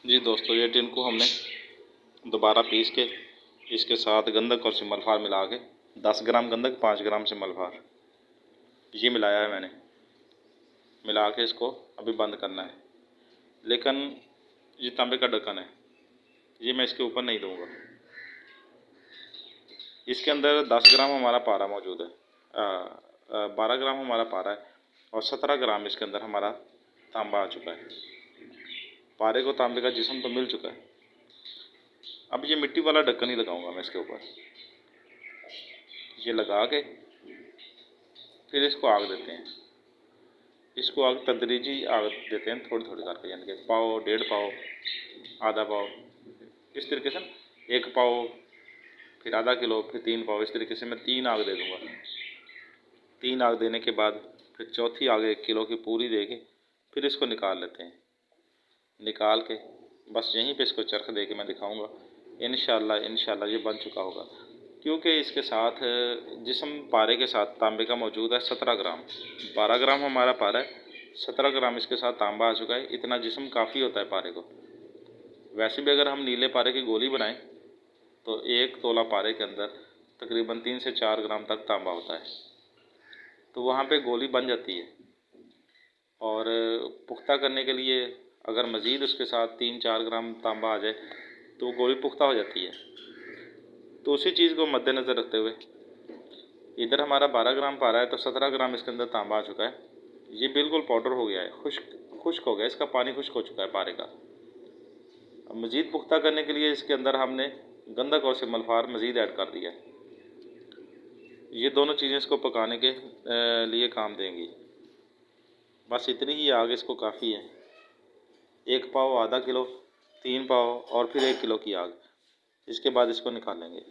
जी दोस्तों, ये टिन को हमने दोबारा पीस के इसके साथ गंधक और सिमलफार मिला के 10 ग्राम गंधक 5 ग्राम सिमलफार ये मिलाया है मैंने। मिला के इसको अभी बंद करना है। लेकिन ये तांबे का ढक्कन है, ये मैं इसके ऊपर नहीं दूंगा। इसके अंदर 10 ग्राम हमारा पारा मौजूद है, 12 ग्राम हमारा पारा है और 17 ग्राम इसके अंदर हमारा तांबा आ चुका है। पारे को तांबे का जिस्म तो मिल चुका है। अब ये मिट्टी वाला ढक्कन ही लगाऊंगा मैं इसके ऊपर। ये लगा के फिर इसको आग देते हैं। इसको आग तदरीजी आग देते हैं, थोड़ी थोड़ी करके, यानी कि पाव, 1.5 पाव, आधा पाव, इस तरीके से। 1 पाव, फिर आधा किलो, फिर 3 पाव, इस तरीके से मैं 3 आग दे दूँगा। 3 आग देने के बाद फिर चौथी आग 1 किलो की पूरी दे के फिर इसको निकाल लेते हैं। निकाल के बस यहीं पे इसको चरख दे के मैं दिखाऊँगा। इंशाल्लाह ये बन चुका होगा, क्योंकि इसके साथ जिस्म पारे के साथ तांबे का मौजूद है 17 ग्राम। 12 ग्राम हमारा पारा है, 17 ग्राम इसके साथ तांबा आ चुका है। इतना जिस्म काफ़ी होता है पारे को। वैसे भी अगर हम नीले पारे की गोली बनाएं तो 1 तोला पारे के अंदर तकरीबन 3 से 4 ग्राम तक तांबा होता है, तो वहाँ पे गोली बन जाती है। और पुख्ता करने के लिए अगर मज़ीद उसके साथ 3-4 ग्राम तांबा आ जाए तो गोली पुख्ता हो जाती है। तो उसी चीज़ को मद्देनज़र रखते हुए इधर हमारा 12 ग्राम पारा है तो 17 ग्राम इसके अंदर तांबा आ चुका है। ये बिल्कुल पाउडर हो गया है, खुश्क हो गया, इसका पानी खुश्क हो चुका है पारे का। अब मज़ीद पुख्ता करने के लिए इसके अंदर हमने गंधक और सिमलफार मज़ीद ऐड कर दिया है। ये दोनों चीज़ें इसको पकाने के लिए काम देंगी। बस इतनी ही आग इसको काफ़ी है। 1 पाव, आधा किलो, 3 पाव और फिर 1 किलो की आग। इसके बाद इसको निकालेंगे।